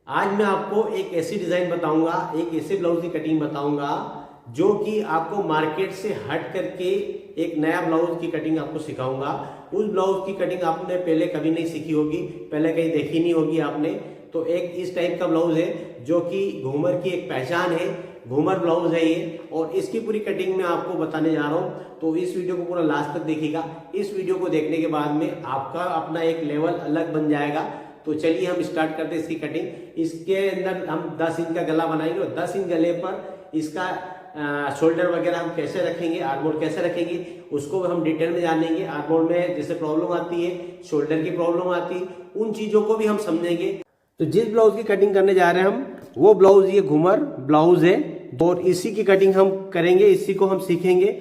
आज मैं आपको एक ऐसी डिजाइन बताऊंगा, एक ऐसे ब्लाउज की कटिंग बताऊंगा जो कि आपको मार्केट से हट करके एक नया ब्लाउज की कटिंग आपको सिखाऊंगा। उस ब्लाउज की कटिंग आपने पहले कभी नहीं सीखी होगी, पहले कहीं देखी नहीं होगी आपने। तो एक इस टाइप का ब्लाउज है जो कि घूमर की एक पहचान है, घूमर ब्लाउज है ये, और इसकी पूरी कटिंग मैं आपको बताने जा रहा हूँ। तो इस वीडियो को पूरा लास्ट तक देखिएगा। इस वीडियो को देखने के बाद में आपका अपना एक लेवल अलग बन जाएगा। तो चलिए हम स्टार्ट करते हैं इसकी कटिंग। इसके अंदर हम 10 इंच का गला बनाएंगे और 10 इंच गले पर इसका शोल्डर वगैरह हम कैसे रखेंगे, आर्मोल कैसे रखेंगे, उसको हम डिटेल में जानेंगे। आर्मोल में जैसे प्रॉब्लम आती है, शोल्डर की प्रॉब्लम आती है, उन चीजों को भी हम समझेंगे। तो जिस ब्लाउज की कटिंग करने जा रहे हैं हम, वो ब्लाउज ये घूमर ब्लाउज है और इसी की कटिंग हम करेंगे, इसी को हम सीखेंगे।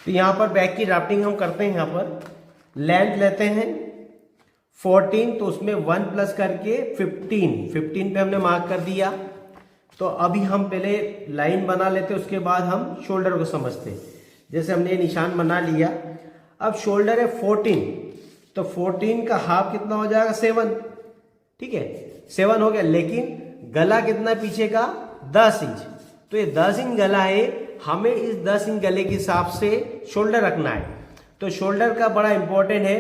तो यहाँ पर बैक की ड्राफ्टिंग हम करते हैं। यहाँ पर लेंथ लेते हैं 14, तो उसमें 1 प्लस करके 15 पे हमने मार्क कर दिया। तो अभी हम पहले लाइन बना लेते, उसके बाद हम शोल्डर को समझते। जैसे हमने ये निशान बना लिया, अब शोल्डर है 14, तो 14 का हाफ कितना हो जाएगा 7, ठीक है 7 हो गया। लेकिन गला कितना पीछे का 10 इंच, तो ये 10 इंच गला है, हमें इस 10 इंच गले के हिसाब से शोल्डर रखना है। तो शोल्डर का बड़ा इंपॉर्टेंट है,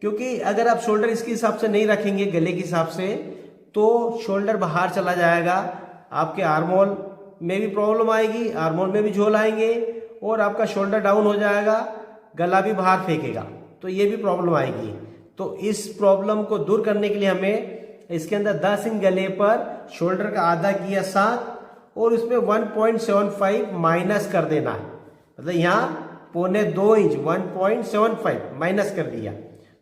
क्योंकि अगर आप शोल्डर इसके हिसाब से नहीं रखेंगे गले के हिसाब से, तो शोल्डर बाहर चला जाएगा, आपके आर्मोल में भी प्रॉब्लम आएगी, आर्मोल में भी झोल आएंगे और आपका शोल्डर डाउन हो जाएगा, गला भी बाहर फेंकेगा, तो ये भी प्रॉब्लम आएगी। तो इस प्रॉब्लम को दूर करने के लिए हमें इसके अंदर 10 इंच गले पर शोल्डर का आधा किया 7 और उसमें 1.75 माइनस कर देना है। मतलब यहाँ 1.25 इंच 1.75 माइनस कर दिया,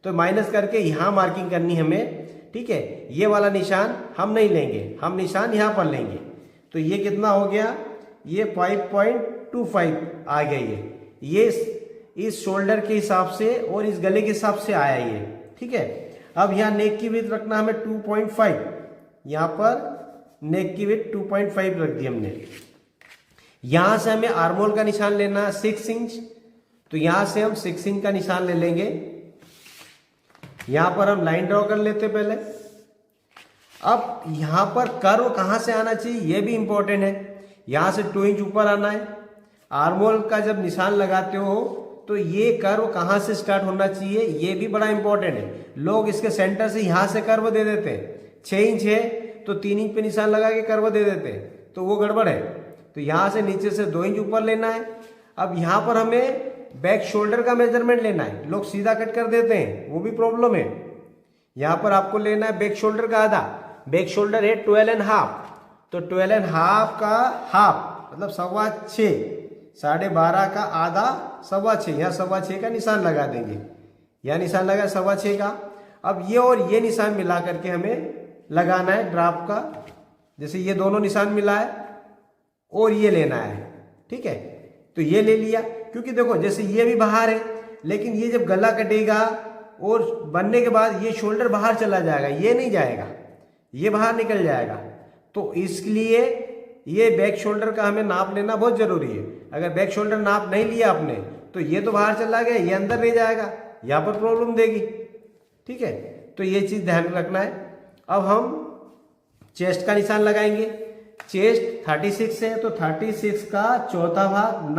तो माइनस करके यहाँ मार्किंग करनी हमें, ठीक है। ये वाला निशान हम नहीं लेंगे, हम निशान यहाँ पर लेंगे। तो ये कितना हो गया, ये 5.25 आ गया। ये इस शोल्डर के हिसाब से और इस गले के हिसाब से आया ये, ठीक है। अब यहाँ नेक की विड्थ रखना हमें 2.5, यहाँ पर नेक की विड्थ 2.5 रख दी हमने। यहां से हमें आर्मोल का निशान लेना है 6 इंच, तो यहां से हम 6 इंच का निशान ले लेंगे। यहां पर हम लाइन ड्रॉ कर लेते पहले। अब यहां पर कर्व कहां से आना चाहिए यह भी इंपॉर्टेंट है, यहां से 2 इंच ऊपर आना है। आर्मोल का जब निशान लगाते हो तो ये कर्व कहां से स्टार्ट होना चाहिए, ये भी बड़ा इंपॉर्टेंट है। लोग इसके सेंटर से यहां से कर्व दे देते हैं, 6 इंच है तो 3 इंच पे निशान लगा के कर्व दे देते हैं, तो वो गड़बड़ है। तो यहां से नीचे से 2 इंच ऊपर लेना है। अब यहां पर हमें बैक शोल्डर का मेजरमेंट लेना है, लोग सीधा कट कर देते हैं, वो भी प्रॉब्लम है। यहां पर आपको लेना है बैक शोल्डर का आधा, बैक शोल्डर है 12.5, तो 12.5 का हाफ मतलब 6.25, 12.5 का आधा 6.25, यहाँ 6.25 का निशान लगा देंगे, यह निशान लगा 6.25 का। अब ये और ये निशान मिला करके हमें लगाना है ड्राफ्ट का, जैसे ये दोनों निशान मिला है और ये लेना है, ठीक है। तो ये ले लिया, क्योंकि देखो जैसे ये भी बाहर है, लेकिन ये जब गला कटेगा और बनने के बाद ये शोल्डर बाहर चला जाएगा, ये नहीं जाएगा, ये बाहर निकल जाएगा। तो इसलिए ये बैक शोल्डर का हमें नाप लेना बहुत जरूरी है। अगर बैक शोल्डर नाप नहीं लिया आपने तो ये तो बाहर चला गया, ये अंदर नहीं जाएगा, यहाँ पर प्रॉब्लम देगी, ठीक है। तो ये चीज ध्यान रखना है। अब हम चेस्ट का निशान लगाएंगे। चेस्ट 36 है, तो 36 का चौथा भाग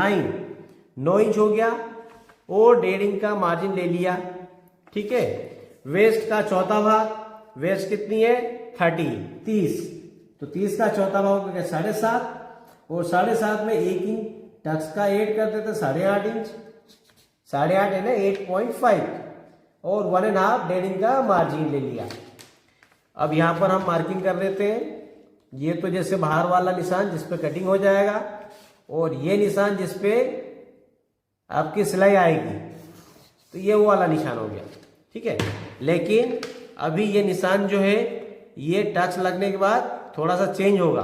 9 इंच हो गया और 1.5 इंच का मार्जिन ले लिया, ठीक है। वेस्ट का चौथा भाग, वेस्ट कितनी है 30, तो 30 का चौथा भाग हो गया 7.5 और 7.5 में 1 इंच टक्स का ऐड कर देते 8.5 इंच, 8.5 है ना 8.5 और 1.5 इंच का मार्जिन ले लिया। अब यहां पर हम मार्किंग कर लेते हैं। ये तो जैसे बाहर वाला निशान जिसपे कटिंग हो जाएगा, और ये निशान जिसपे आपकी सिलाई आएगी, तो ये वो वाला निशान हो गया, ठीक है। लेकिन अभी ये निशान जो है ये टच लगने के बाद थोड़ा सा चेंज होगा।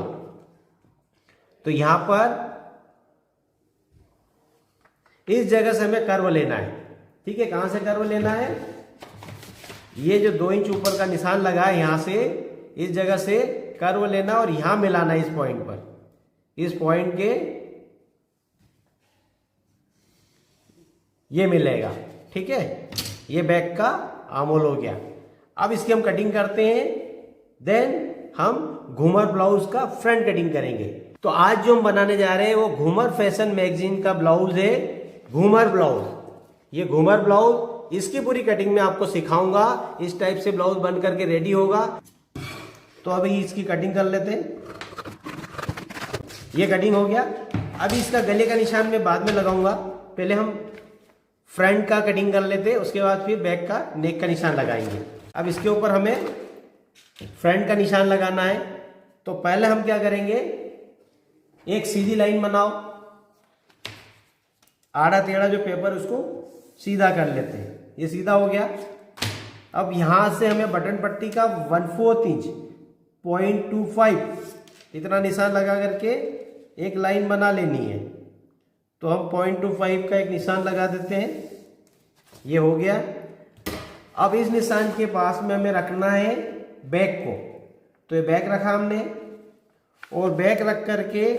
तो यहां पर इस जगह से हमें कर्व लेना है, ठीक है। कहां से कर्व लेना है, ये जो 2 इंच ऊपर का निशान लगा है यहां से, इस जगह से कर्व लेना और यहां मिलाना है इस पॉइंट पर, इस पॉइंट के ये मिलेगा, ठीक है। ये बैक का आर्मोल हो गया। अब इसकी हम कटिंग करते हैं। देन हम घूमर ब्लाउज का फ्रंट कटिंग करेंगे। तो आज जो हम बनाने जा रहे हैं वो घूमर फैशन मैगजीन का ब्लाउज है, घूमर ब्लाउज। ये घूमर ब्लाउज, इसकी पूरी कटिंग में आपको सिखाऊंगा। इस टाइप से ब्लाउज बन करके रेडी होगा। तो अभी इसकी कटिंग कर लेते हैं। ये कटिंग हो गया। अभी इसका गले का निशान मैं बाद में लगाऊंगा, पहले हम फ्रंट का कटिंग कर लेते हैं, उसके बाद फिर बैक का नेक का निशान लगाएंगे। अब इसके ऊपर हमें फ्रंट का निशान लगाना है। तो पहले हम क्या करेंगे, एक सीधी लाइन बनाओ, आड़ा टेढ़ा जो पेपर उसको सीधा कर लेते हैं। ये सीधा हो गया। अब यहां से हमें बटन पट्टी का 1/4 इंच 0.25 इतना निशान लगा करके एक लाइन बना लेनी है। तो हम 0.25 का एक निशान लगा देते हैं। ये हो गया। अब इस निशान के पास में हमें रखना है बैक को। तो ये बैक रखा हमने, और बैक रख करके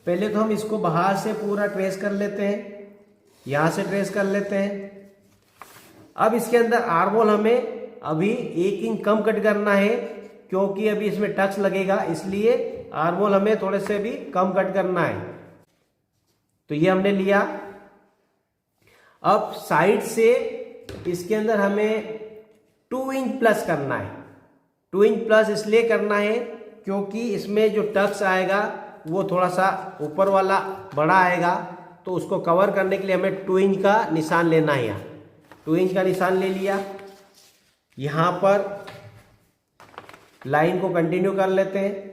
पहले तो हम इसको बाहर से पूरा ट्रेस कर लेते हैं, यहां से ट्रेस कर लेते हैं। अब इसके अंदर आर्महोल हमें अभी 1 इंच कम कट करना है, क्योंकि अभी इसमें टक्स लगेगा, इसलिए आर्महोल हमें थोड़े से भी कम कट करना है। तो ये हमने लिया। अब साइड से इसके अंदर हमें 2 इंच प्लस करना है। 2 इंच प्लस इसलिए करना है क्योंकि इसमें जो टक्स आएगा वो थोड़ा सा ऊपर वाला बड़ा आएगा, तो उसको कवर करने के लिए हमें 2 इंच का निशान लेना है। यहाँ 2 इंच का निशान ले लिया। यहाँ पर लाइन को कंटिन्यू कर लेते हैं,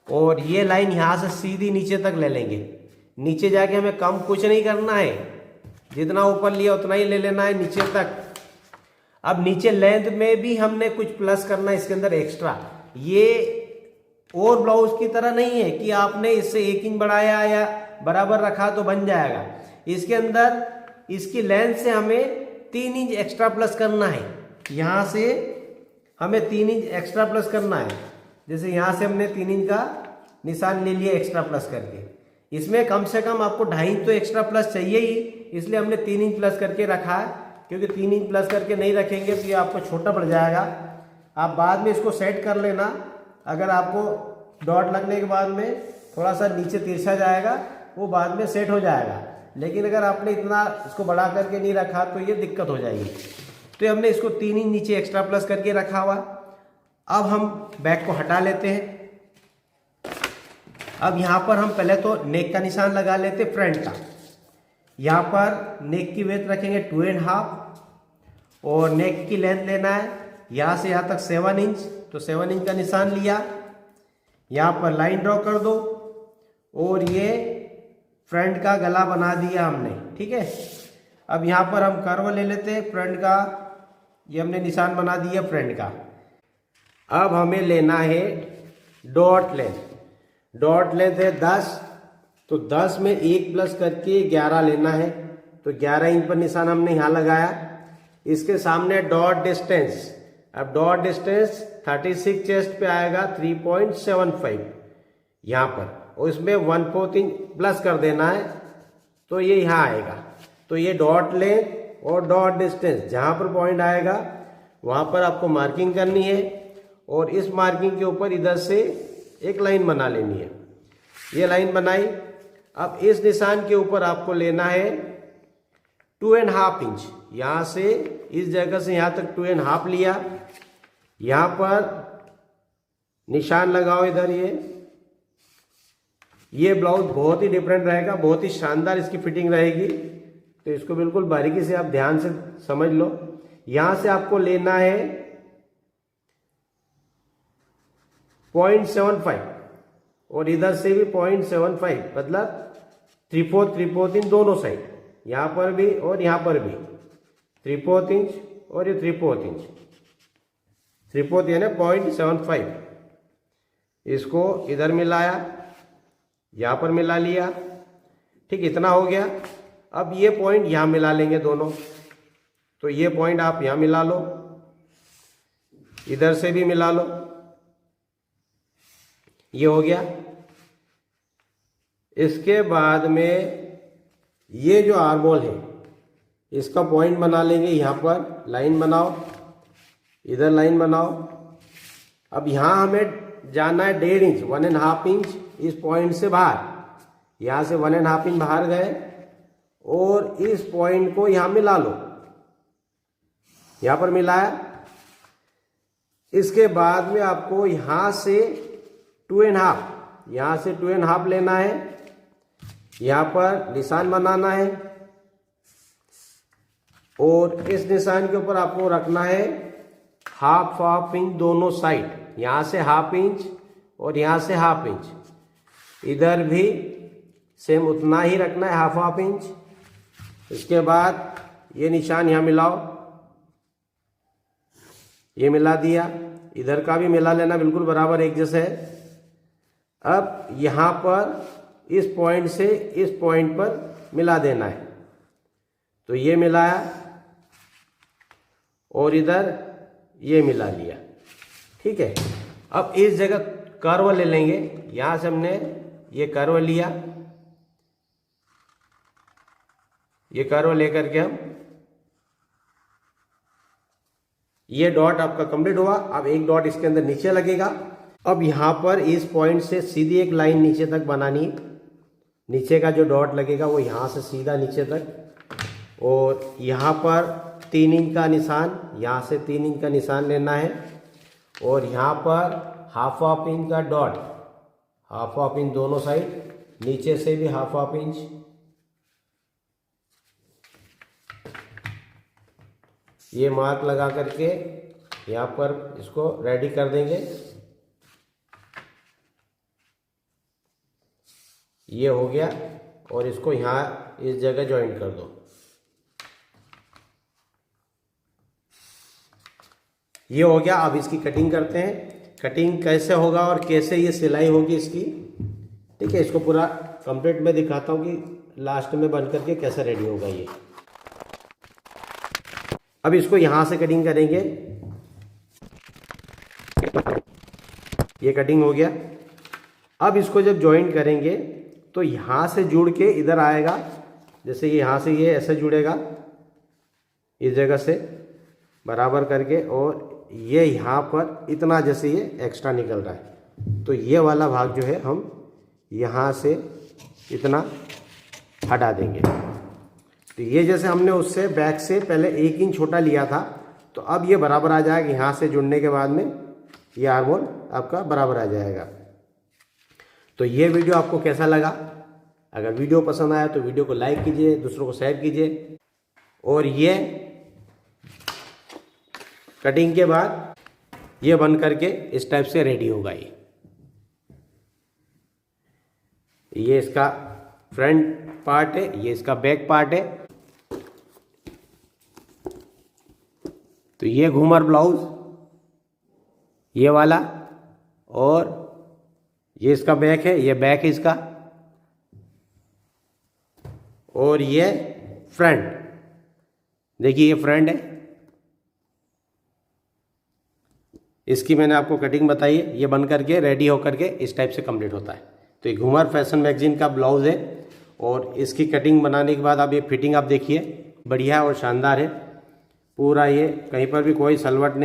और ये लाइन यहाँ से सीधी नीचे तक ले लेंगे। नीचे जाके हमें कम कुछ नहीं करना है, जितना ऊपर लिया उतना ही ले लेना है नीचे तक। अब नीचे लेंथ में भी हमने कुछ प्लस करना है इसके अंदर एक्स्ट्रा। ये और ब्लाउज की तरह नहीं है कि आपने इससे 1 इंच बढ़ाया या बराबर रखा तो बन जाएगा। इसके अंदर इसकी लेंथ से हमें 3 इंच एक्स्ट्रा प्लस करना है। यहाँ से हमें 3 इंच एक्स्ट्रा प्लस करना है। जैसे यहाँ से हमने 3 इंच का निशान ले लिया एक्स्ट्रा प्लस करके। इसमें कम से कम आपको 2.5 इंच तो एक्स्ट्रा प्लस चाहिए ही, इसलिए हमने 3 इंच प्लस करके रखा है। क्योंकि 3 इंच प्लस करके नहीं रखेंगे तो ये आपको छोटा पड़ जाएगा। आप बाद में इसको सेट कर लेना। अगर आपको डॉट लगने के बाद में थोड़ा सा नीचे तिरछा जाएगा, वो बाद में सेट हो जाएगा। लेकिन अगर आपने इतना इसको बढ़ा करके नहीं रखा तो ये दिक्कत हो जाएगी। तो हमने इसको 3 इंच नीचे एक्स्ट्रा प्लस करके रखा हुआ। अब हम बैक को हटा लेते हैं। अब यहाँ पर हम पहले तो नेक का निशान लगा लेते फ्रंट का। यहाँ पर नेक की विड्थ रखेंगे 2.5, और नेक की लेंथ लेना है यहाँ से यहाँ तक 7 इंच। तो 7 इंच का निशान लिया। यहाँ पर लाइन ड्रॉ कर दो, और ये फ्रंट का गला बना दिया हमने। ठीक है। अब यहाँ पर हम कर्व ले लेते हैं फ्रंट का। ये हमने निशान बना दिया फ्रंट का। अब हमें लेना है डॉट लेंथ। डॉट लेंथ है 10, तो 10 में 1 प्लस करके 11 लेना है। तो 11 इंच पर निशान हमने यहाँ लगाया। इसके सामने डॉट डिस्टेंस, अब डॉट डिस्टेंस 36 चेस्ट पे आएगा 3.75 यहाँ पर, और इसमें 1/4 इंच प्लस कर देना है, तो ये यहाँ आएगा। तो ये डॉट लेंथ और डॉट डिस्टेंस जहाँ पर पॉइंट आएगा वहाँ पर आपको मार्किंग करनी है, और इस मार्किंग के ऊपर इधर से एक लाइन बना लेनी है। ये लाइन बनाई। अब इस निशान के ऊपर आपको लेना है 2.5 इंच। यहाँ से इस जगह से यहाँ तक 2.5 लिया। यहाँ पर निशान लगाओ इधर। ये ब्लाउज बहुत ही डिफरेंट रहेगा, बहुत ही शानदार इसकी फिटिंग रहेगी। तो इसको बिल्कुल बारीकी से आप ध्यान से समझ लो। यहाँ से आपको लेना है 0.75, और इधर से भी 0.75, मतलब 3/4 इंच दोनों साइड, यहाँ पर भी और यहाँ पर भी 3/4 इंच, और ये 3/4 इंच, 3/4 यानी 0.75। इसको इधर मिलाया, यहाँ पर मिला लिया। ठीक, इतना हो गया। अब ये पॉइंट यहाँ मिला लेंगे दोनों। तो ये पॉइंट आप यहाँ मिला लो, इधर से भी मिला लो। ये हो गया। इसके बाद में ये जो आर्महोल है इसका पॉइंट बना लेंगे। यहाँ पर लाइन बनाओ, इधर लाइन बनाओ, अब यहाँ हमें जाना है 1.5 इंच, 1.5 इंच इस पॉइंट से बाहर। यहाँ से 1.5 इंच बाहर गए और इस पॉइंट को यहाँ मिला लो, यहाँ पर मिलाया। इसके बाद में आपको यहाँ से 2.5, यहाँ से 2.5 लेना है, यहाँ पर निशान बनाना है और इस निशान के ऊपर आपको रखना है हाफ इंच दोनों साइड। यहाँ से 1/2 इंच और यहाँ से 1/2 इंच, इधर भी सेम उतना ही रखना है 1/2 इंच। इसके बाद ये निशान यहाँ मिलाओ, ये मिला दिया, इधर का भी मिला लेना, बिल्कुल बराबर एक जैसे है। अब यहाँ पर इस पॉइंट से इस पॉइंट पर मिला देना है, तो ये मिलाया और इधर ये मिला लिया, ठीक है। अब इस जगह कर्व ले लेंगे, यहाँ से हमने ये कर्व लिया, ये कर्व लेकर के हम, ये डॉट आपका कंप्लीट हुआ। अब एक डॉट इसके अंदर नीचे लगेगा। अब यहाँ पर इस पॉइंट से सीधी एक लाइन नीचे तक बनानी है, नीचे का जो डॉट लगेगा वो यहाँ से सीधा नीचे तक, और यहाँ पर 3 इंच का निशान, यहाँ से 3 इंच का निशान लेना है और यहाँ पर 1/2 इंच का डॉट, 1/2 इंच दोनों साइड, नीचे से भी 1/2 इंच। ये मार्क लगा करके यहाँ पर इसको रेडी कर देंगे। ये हो गया और इसको यहाँ इस जगह ज्वाइंट कर दो। ये हो गया। अब इसकी कटिंग करते हैं। कटिंग कैसे होगा और कैसे ये सिलाई होगी इसकी, ठीक है। इसको पूरा कंप्लीट मैं दिखाता हूँ कि लास्ट में बन करके कैसे रेडी होगा ये। अब इसको यहाँ से कटिंग करेंगे। ये कटिंग हो गया। अब इसको जब ज्वाइंट करेंगे तो यहाँ से जुड़ के इधर आएगा, जैसे ये यहाँ से ये ऐसे जुड़ेगा इस जगह से बराबर करके, और ये यहाँ पर इतना जैसे ये एक्स्ट्रा निकल रहा है, तो ये वाला भाग जो है हम यहाँ से इतना हटा देंगे। तो ये जैसे हमने उससे बैक से पहले 1 इंच छोटा लिया था, तो अब ये बराबर आ जाएगा। यहाँ से जुड़ने के बाद में ये आर्महोल आपका बराबर आ जाएगा। तो ये वीडियो आपको कैसा लगा? अगर वीडियो पसंद आया तो वीडियो को लाइक कीजिए, दूसरों को शेयर कीजिए। और ये कटिंग के बाद ये बन करके इस टाइप से रेडी होगा। ये इसका फ्रंट पार्ट है, ये इसका बैक पार्ट है। तो ये घूमर ब्लाउज ये वाला, और ये इसका बैक है, ये बैक है इसका, और ये फ्रंट, देखिए ये फ्रंट है। इसकी मैंने आपको कटिंग बताई है। ये बन करके रेडी होकर के इस टाइप से कंप्लीट होता है। तो ये घूमर फैशन मैगजीन का ब्लाउज है, और इसकी कटिंग बनाने के बाद आप ये फिटिंग आप देखिए, बढ़िया और शानदार है। पूरा ये कहीं पर भी कोई सलवट नहीं,